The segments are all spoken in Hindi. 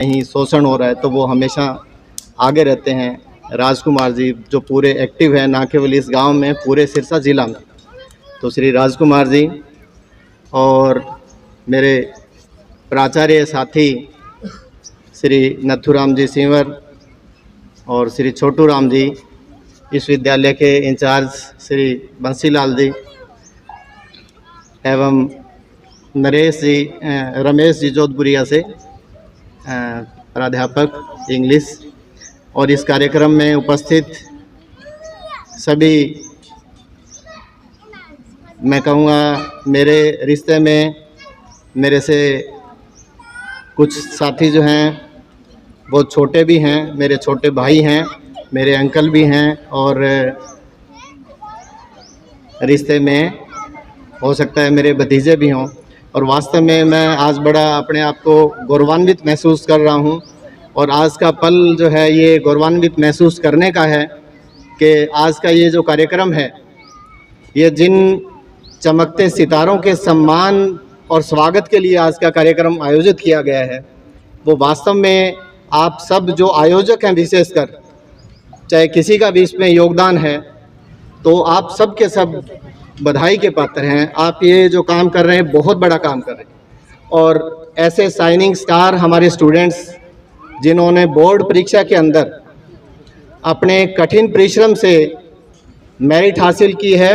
कहीं शोषण हो रहा है तो वो हमेशा आगे रहते हैं। राजकुमार जी जो पूरे एक्टिव हैं, ना केवल इस गांव में, पूरे सिरसा जिला में। तो श्री राजकुमार जी और मेरे प्राचार्य साथी श्री नथुराम जी सिंवर और श्री छोटू राम जी, इस विद्यालय के इंचार्ज श्री बंसीलाल जी एवं रमेश जी जोधपुरिया से प्राध्यापक इंग्लिश, और इस कार्यक्रम में उपस्थित सभी, मैं कहूँगा मेरे रिश्ते में मेरे से कुछ साथी जो हैं वो छोटे भी हैं, मेरे छोटे भाई हैं, मेरे अंकल भी हैं, और रिश्ते में हो सकता है मेरे भतीजे भी हों। और वास्तव में मैं आज बड़ा अपने आप को गौरवान्वित महसूस कर रहा हूं, और आज का पल जो है ये गौरवान्वित महसूस करने का है कि आज का ये जो कार्यक्रम है, ये जिन चमकते सितारों के सम्मान और स्वागत के लिए आज का कार्यक्रम आयोजित किया गया है, वो वास्तव में आप सब जो आयोजक हैं, विशेषकर चाहे किसी का भी इसमें योगदान है, तो आप सब के सब बधाई के पात्र हैं। आप ये जो काम कर रहे हैं बहुत बड़ा काम कर रहे हैं, और ऐसे शाइनिंग स्टार हमारे स्टूडेंट्स जिन्होंने बोर्ड परीक्षा के अंदर अपने कठिन परिश्रम से मेरिट हासिल की है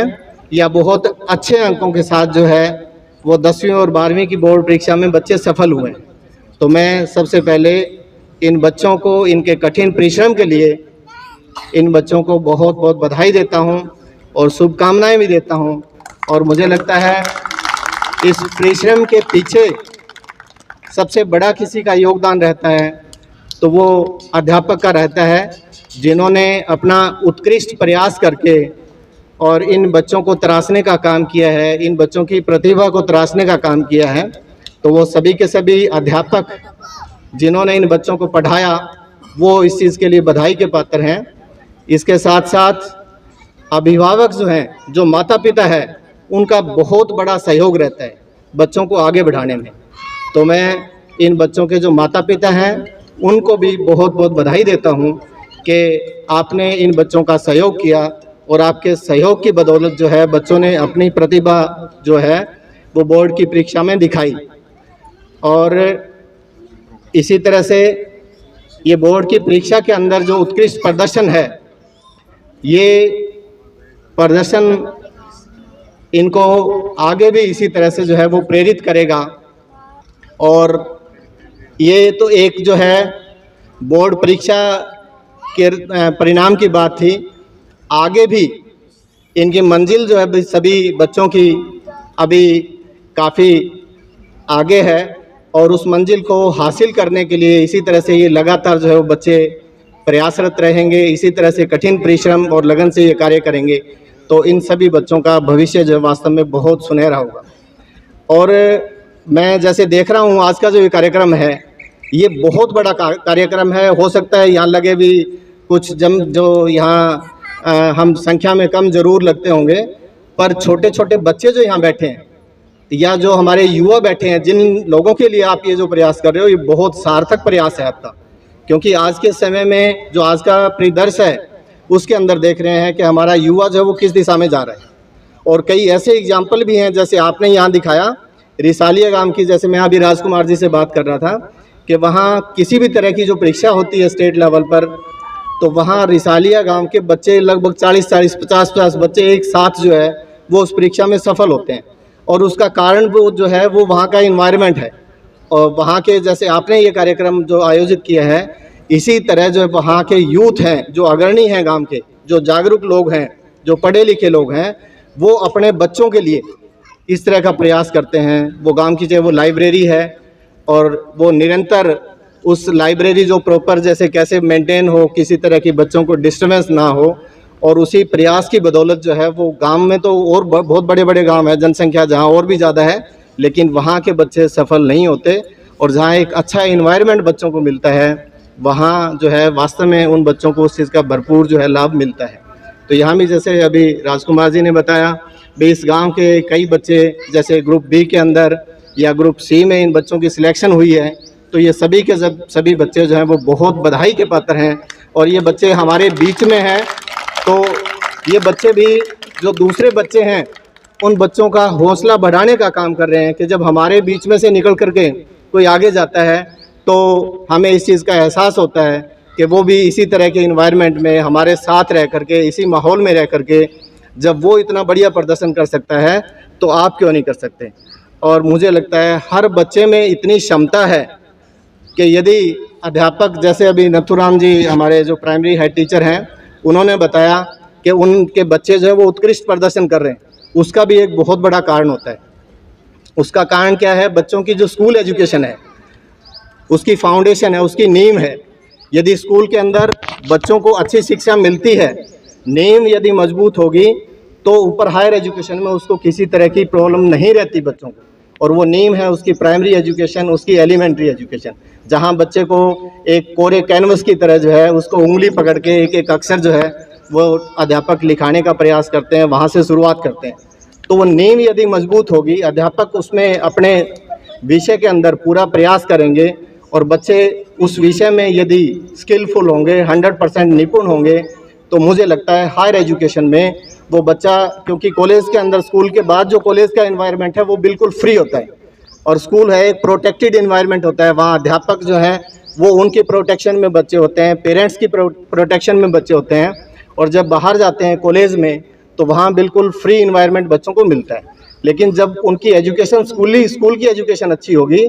या बहुत अच्छे अंकों के साथ जो है वो 10वीं और 12वीं की बोर्ड परीक्षा में बच्चे सफल हुए हैं। तो मैं सबसे पहले इन बच्चों को इनके कठिन परिश्रम के लिए इन बच्चों को बहुत बहुत बधाई देता हूं और शुभकामनाएं भी देता हूं। और मुझे लगता है इस परिश्रम के पीछे सबसे बड़ा किसी का योगदान रहता है तो वो अध्यापक का रहता है, जिन्होंने अपना उत्कृष्ट प्रयास करके और इन बच्चों को तराशने का काम किया है, इन बच्चों की प्रतिभा को तराशने का काम किया है। तो वो सभी के सभी अध्यापक जिन्होंने इन बच्चों को पढ़ाया, वो इस चीज़ के लिए बधाई के पात्र हैं। इसके साथ साथ अभिभावक जो हैं, जो माता पिता है, उनका बहुत बड़ा सहयोग रहता है बच्चों को आगे बढ़ाने में। तो मैं इन बच्चों के जो माता पिता हैं उनको भी बहुत बहुत बधाई देता हूं कि आपने इन बच्चों का सहयोग किया, और आपके सहयोग की बदौलत जो है बच्चों ने अपनी प्रतिभा जो है वो बोर्ड की परीक्षा में दिखाई। और इसी तरह से ये बोर्ड की परीक्षा के अंदर जो उत्कृष्ट प्रदर्शन है, ये प्रदर्शन इनको आगे भी इसी तरह से जो है वो प्रेरित करेगा। और ये तो एक जो है बोर्ड परीक्षा के परिणाम की बात थी। आगे भी इनकी मंजिल जो है सभी बच्चों की अभी काफ़ी आगे है, और उस मंजिल को हासिल करने के लिए इसी तरह से ये लगातार जो है वो बच्चे प्रयासरत रहेंगे, इसी तरह से कठिन परिश्रम और लगन से ये कार्य करेंगे। तो इन सभी बच्चों का भविष्य जो वास्तव में बहुत सुनहरा होगा। और मैं जैसे देख रहा हूँ आज का जो ये कार्यक्रम है, ये बहुत बड़ा कार्यक्रम है। हो सकता है यहाँ लगे भी कुछ जो यहाँ हम संख्या में कम जरूर लगते होंगे, पर छोटे छोटे बच्चे जो यहाँ बैठे हैं या जो हमारे युवा बैठे हैं, जिन लोगों के लिए आप ये जो प्रयास कर रहे हो, ये बहुत सार्थक प्रयास है आपका। क्योंकि आज के समय में जो आज का परिदृश्य है उसके अंदर देख रहे हैं कि हमारा युवा जो है वो किस दिशा में जा रहा है। और कई ऐसे एग्जाम्पल भी हैं, जैसे आपने यहाँ दिखाया रिसालिया गांव की। जैसे मैं अभी राजकुमार जी से बात कर रहा था कि वहाँ किसी भी तरह की जो परीक्षा होती है स्टेट लेवल पर, तो वहाँ रिसालिया गांव के बच्चे लगभग 40-40, 50-50 बच्चे एक साथ जो है वो उस परीक्षा में सफल होते हैं। और उसका कारण वो जो है वो वहाँ का इन्वायरमेंट है, और वहाँ के जैसे आपने ये कार्यक्रम जो आयोजित किया है, इसी तरह जो वहाँ के यूथ हैं, जो अग्रणी हैं गांव के, जो जागरूक लोग हैं, जो पढ़े लिखे लोग हैं, वो अपने बच्चों के लिए इस तरह का प्रयास करते हैं। वो गांव की चाहे वो लाइब्रेरी है, और वो निरंतर उस लाइब्रेरी जो प्रॉपर जैसे कैसे मेंटेन हो, किसी तरह की बच्चों को डिस्टर्बेंस ना हो, और उसी प्रयास की बदौलत जो है वो गांव में तो और बहुत बड़े बड़े गांव है, जनसंख्या जहां और भी ज़्यादा है, लेकिन वहां के बच्चे सफल नहीं होते। और जहां एक अच्छा इन्वायरमेंट बच्चों को मिलता है, वहां जो है वास्तव में उन बच्चों को उस चीज़ का भरपूर जो है लाभ मिलता है। तो यहाँ भी जैसे अभी राजकुमार जी ने बताया, भी इस गाँव के कई बच्चे जैसे ग्रुप बी के अंदर या ग्रुप सी में इन बच्चों की सिलेक्शन हुई है, तो तो ये सभी के सभी बच्चे जो हैं वो बहुत बधाई के पात्र हैं। और ये बच्चे हमारे बीच में हैं, तो ये बच्चे भी जो दूसरे बच्चे हैं उन बच्चों का हौसला बढ़ाने का काम कर रहे हैं कि जब हमारे बीच में से निकल करके कोई आगे जाता है तो हमें इस चीज़ का एहसास होता है कि वो भी इसी तरह के इन्वायरमेंट में हमारे साथ रह करके, इसी माहौल में रह करके जब वो इतना बढ़िया प्रदर्शन कर सकता है तो आप क्यों नहीं कर सकते। और मुझे लगता है हर बच्चे में इतनी क्षमता है कि यदि अध्यापक, जैसे अभी नथुराम जी हमारे जो प्राइमरी हेड टीचर हैं, उन्होंने बताया कि उनके बच्चे जो है वो उत्कृष्ट प्रदर्शन कर रहे हैं, उसका भी एक बहुत बड़ा कारण होता है। उसका कारण क्या है? बच्चों की जो स्कूल एजुकेशन है, उसकी फाउंडेशन है, उसकी नींव है। यदि स्कूल के अंदर बच्चों को अच्छी शिक्षा मिलती है, नींव यदि मजबूत होगी तो ऊपर हायर एजुकेशन में उसको किसी तरह की प्रॉब्लम नहीं रहती बच्चों को। और वो नींव है उसकी प्राइमरी एजुकेशन, उसकी एलिमेंट्री एजुकेशन, जहाँ बच्चे को एक कोरे कैनवस की तरह जो है उसको उंगली पकड़ के एक एक अक्षर जो है वो अध्यापक लिखाने का प्रयास करते हैं, वहाँ से शुरुआत करते हैं। तो वो नींव यदि मजबूत होगी, अध्यापक उसमें अपने विषय के अंदर पूरा प्रयास करेंगे और बच्चे उस विषय में यदि स्किलफुल होंगे, 100% निपुण होंगे, तो मुझे लगता है हायर एजुकेशन में वो बच्चा, क्योंकि कॉलेज के अंदर, स्कूल के बाद जो कॉलेज का एनवायरनमेंट है वो बिल्कुल फ्री होता है और स्कूल है एक प्रोटेक्टेड एनवायरनमेंट होता है। वहाँ अध्यापक जो है वो उनके प्रोटेक्शन में बच्चे होते हैं, पेरेंट्स की प्रोटेक्शन में बच्चे होते हैं। और जब बाहर जाते हैं कॉलेज में तो वहाँ बिल्कुल फ्री एनवायरनमेंट बच्चों को मिलता है। लेकिन जब उनकी एजुकेशन स्कूल की एजुकेशन अच्छी होगी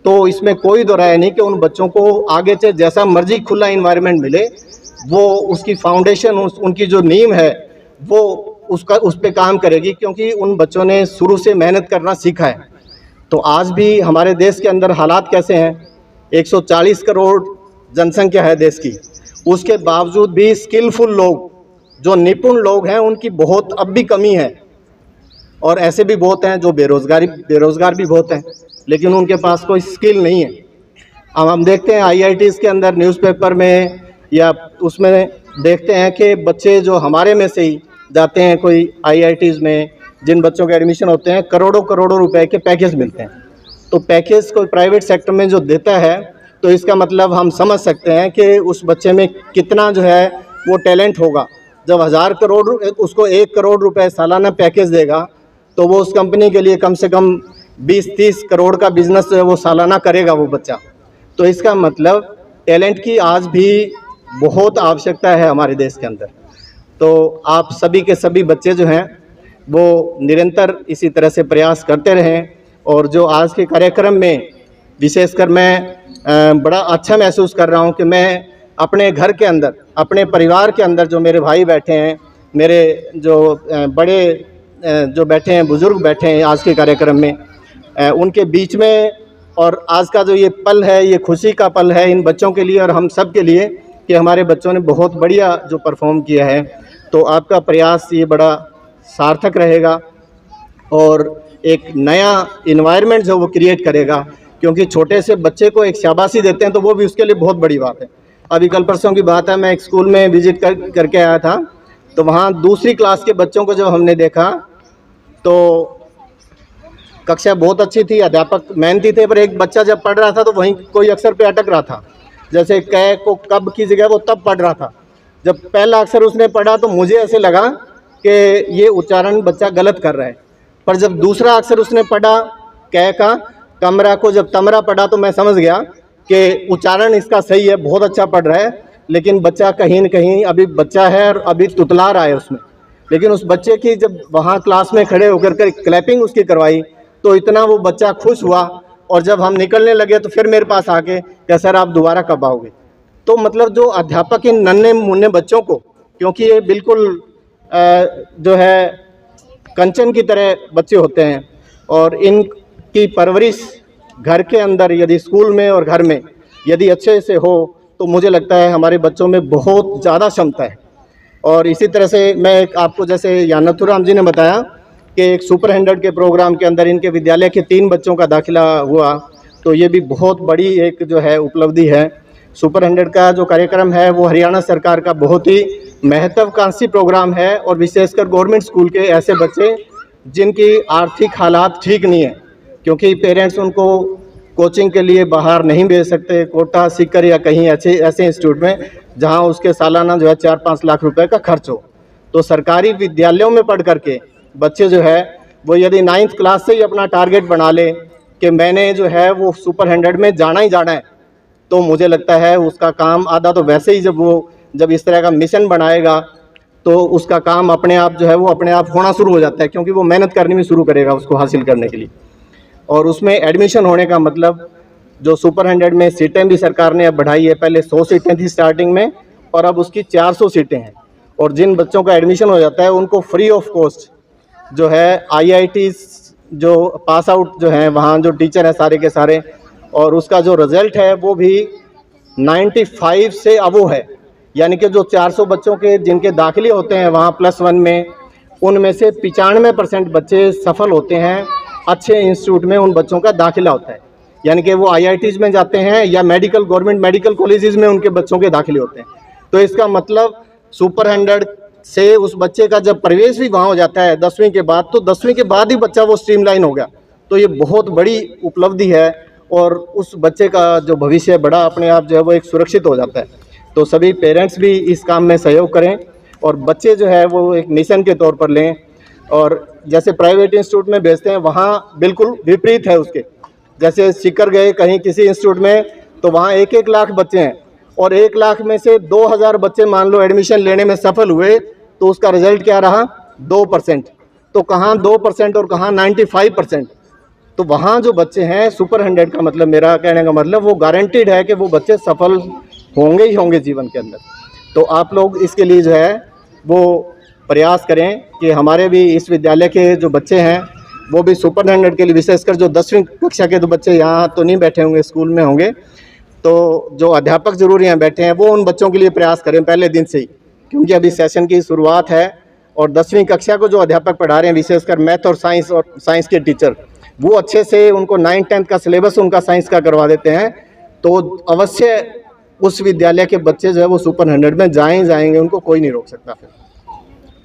तो इसमें कोई दो राय नहीं कि उन बच्चों को आगे से जैसा मर्जी खुला एनवायरनमेंट मिले, वो उसकी फाउंडेशन, उनकी जो नींव है वो उस पे काम करेगी, क्योंकि उन बच्चों ने शुरू से मेहनत करना सीखा है। तो आज भी हमारे देश के अंदर हालात कैसे हैं? 140 करोड़ जनसंख्या है देश की, उसके बावजूद भी स्किलफुल लोग, जो निपुण लोग हैं, उनकी बहुत अब भी कमी है। और ऐसे भी बहुत हैं जो बेरोज़गार भी बहुत हैं, लेकिन उनके पास कोई स्किल नहीं है। अब हम देखते हैं IITs के अंदर न्यूज़पेपर में या उसमें देखते हैं कि बच्चे जो हमारे में से ही जाते हैं कोई IITs में, जिन बच्चों के एडमिशन होते हैं, करोड़ों करोड़ों रुपए के पैकेज मिलते हैं। तो पैकेज कोई प्राइवेट सेक्टर में जो देता है, तो इसका मतलब हम समझ सकते हैं कि उस बच्चे में कितना जो है वो टैलेंट होगा। जब 1000 करोड़ उसको 1 करोड़ रुपए सालाना पैकेज देगा तो वो उस कंपनी के लिए कम से कम 20-30 करोड़ का बिजनेस जो है वो सालाना करेगा वो बच्चा। तो इसका मतलब टैलेंट की आज भी बहुत आवश्यकता है हमारे देश के अंदर। तो आप सभी के सभी बच्चे जो हैं वो निरंतर इसी तरह से प्रयास करते रहें। और जो आज के कार्यक्रम में विशेषकर मैं बड़ा अच्छा महसूस कर रहा हूं कि मैं अपने घर के अंदर, अपने परिवार के अंदर जो मेरे भाई बैठे हैं, मेरे जो बड़े जो बैठे हैं, बुज़ुर्ग बैठे हैं आज के कार्यक्रम में, उनके बीच में, और आज का जो ये पल है, ये खुशी का पल है इन बच्चों के लिए और हम सब के लिए कि हमारे बच्चों ने बहुत बढ़िया जो परफॉर्म किया है। तो आपका प्रयास ये बड़ा सार्थक रहेगा और एक नया इन्वायरमेंट जो वो क्रिएट करेगा, क्योंकि छोटे से बच्चे को एक शाबाशी देते हैं तो वो भी उसके लिए बहुत बड़ी बात है। अभी कल परसों की बात है, मैं एक स्कूल में विजिट करके आया था, तो वहाँ दूसरी क्लास के बच्चों को जब हमने देखा तो कक्षा बहुत अच्छी थी, अध्यापक मेहनती थे, पर एक बच्चा जब पढ़ रहा था तो वहीं कोई अक्षर पे अटक रहा था। जैसे कै को कब की जगह वो तब पढ़ रहा था। जब पहला अक्षर उसने पढ़ा तो मुझे ऐसे लगा कि ये उच्चारण बच्चा गलत कर रहा है, पर जब दूसरा अक्षर उसने पढ़ा कै का, कमरा को जब तमरा पढ़ा, तो मैं समझ गया कि उच्चारण इसका सही है, बहुत अच्छा पढ़ रहा है। लेकिन बच्चा कहीं न कहीं अभी बच्चा है और अभी तुतला रहा है उसमें। लेकिन उस बच्चे की जब वहाँ क्लास में खड़े होकर के क्लैपिंग उसकी करवाई तो इतना वो बच्चा खुश हुआ, और जब हम निकलने लगे तो फिर मेरे पास आके क्या सर आप दोबारा कब आओगे। तो मतलब जो अध्यापक इन नन्हे मुन्ने बच्चों को, क्योंकि ये बिल्कुल जो है कंचन की तरह बच्चे होते हैं, और इनकी परवरिश घर के अंदर यदि स्कूल में और घर में यदि अच्छे से हो तो मुझे लगता है हमारे बच्चों में बहुत ज़्यादा क्षमता है। और इसी तरह से मैं एक आपको, जैसे नथुराम जी ने बताया कि एक सुपर 100 के प्रोग्राम के अंदर इनके विद्यालय के 3 बच्चों का दाखिला हुआ, तो ये भी बहुत बड़ी एक जो है उपलब्धि है। सुपर 100 का जो कार्यक्रम है वो हरियाणा सरकार का बहुत ही महत्वाकांक्षी प्रोग्राम है, और विशेषकर गवर्नमेंट स्कूल के ऐसे बच्चे जिनकी आर्थिक हालात ठीक नहीं है, क्योंकि पेरेंट्स उनको कोचिंग के लिए बाहर नहीं भेज सकते, कोटा, सीकर या कहीं ऐसे इंस्टीट्यूट में जहां उसके सालाना जो है 4-5 लाख रुपए का खर्च हो। तो सरकारी विद्यालयों में पढ़ करके बच्चे जो है वो यदि 9th क्लास से ही अपना टारगेट बना ले कि मैंने जो है वो सुपर 100 में जाना ही जाना है, तो मुझे लगता है उसका काम आधा तो वैसे ही जब इस तरह का मिशन बनाएगा तो उसका काम अपने आप जो है वो अपने आप होना शुरू हो जाता है, क्योंकि वो मेहनत करनी भी शुरू करेगा उसको हासिल करने के लिए। और उसमें एडमिशन होने का मतलब जो सुपर 100 में सीटें भी सरकार ने अब बढ़ाई है, पहले 100 सीटें थी स्टार्टिंग में और अब उसकी 400 सीटें हैं। और जिन बच्चों का एडमिशन हो जाता है उनको फ्री ऑफ कॉस्ट जो है IITs जो पास आउट जो हैं वहाँ जो टीचर हैं सारे के सारे, और उसका जो रिज़ल्ट है वो भी 95 से अबव है। यानी कि जो 400 बच्चों के जिनके दाखिले होते हैं वहाँ +1 में, उनमें से 95% बच्चे सफल होते हैं, अच्छे इंस्टीट्यूट में उन बच्चों का दाखिला होता है। यानी कि वो IITs में जाते हैं या गवर्नमेंट मेडिकल कॉलेजेस में उनके बच्चों के दाखिले होते हैं। तो इसका मतलब सुपर 100 से उस बच्चे का जब प्रवेश भी वहाँ हो जाता है 10वीं के बाद, तो 10वीं के बाद ही बच्चा वो स्ट्रीमलाइन हो गया। तो ये बहुत बड़ी उपलब्धि है और उस बच्चे का जो भविष्य बड़ा अपने आप जो है वो एक सुरक्षित हो जाता है। तो सभी पेरेंट्स भी इस काम में सहयोग करें और बच्चे जो है वो एक मिशन के तौर पर लें। और जैसे प्राइवेट इंस्टीट्यूट में भेजते हैं वहाँ बिल्कुल विपरीत है उसके। जैसे सीकर गए कहीं किसी इंस्टीट्यूट में तो वहाँ 1-1 लाख बच्चे हैं और 1 लाख में से 2000 बच्चे मान लो एडमिशन लेने में सफल हुए, तो उसका रिजल्ट क्या रहा? 2%। तो कहाँ 2% और कहाँ 95%। तो वहाँ जो बच्चे हैं सुपर 100 का मतलब, मेरा कहने का मतलब, वो गारंटीड है कि वो बच्चे सफल होंगे ही होंगे जीवन के अंदर। तो आप लोग इसके लिए जो है वो प्रयास करें कि हमारे भी इस विद्यालय के जो बच्चे हैं वो भी सुपर 100 के लिए, विशेषकर जो 10वीं कक्षा के तो बच्चे यहाँ तो नहीं बैठे होंगे, स्कूल में होंगे, तो जो अध्यापक जरूर यहाँ बैठे हैं वो उन बच्चों के लिए प्रयास करें पहले दिन से ही, क्योंकि अभी सेशन की शुरुआत है। और 10वीं कक्षा को जो अध्यापक पढ़ा रहे हैं, विशेषकर मैथ और साइंस के टीचर, वो अच्छे से उनको 9th-10th का सिलेबस उनका साइंस का करवा देते हैं। तो अवश्य उस विद्यालय के बच्चे जो है वो सुपर 100 में जाएंगे, उनको कोई नहीं रोक सकता फिर।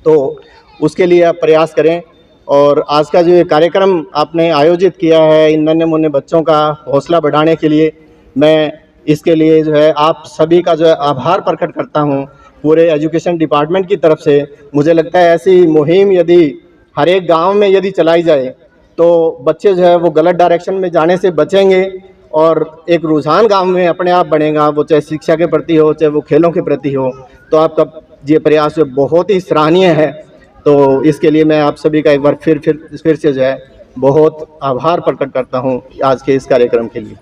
तो उसके लिए आप प्रयास करें। और आज का जो ये कार्यक्रम आपने आयोजित किया है इन नन्हे मुन्ने बच्चों का हौसला बढ़ाने के लिए, मैं इसके लिए जो है आप सभी का जो है आभार प्रकट करता हूँ पूरे एजुकेशन डिपार्टमेंट की तरफ से। मुझे लगता है ऐसी मुहिम यदि हर एक गाँव में यदि चलाई जाए तो बच्चे जो है वो गलत डायरेक्शन में जाने से बचेंगे और एक रुझान गांव में अपने आप बनेगा, वो चाहे शिक्षा के प्रति हो चाहे वो खेलों के प्रति हो। तो आपका ये प्रयास बहुत ही सराहनीय है। तो इसके लिए मैं आप सभी का एक बार फिर से जो है बहुत आभार प्रकट करता हूँ आज के इस कार्यक्रम के लिए।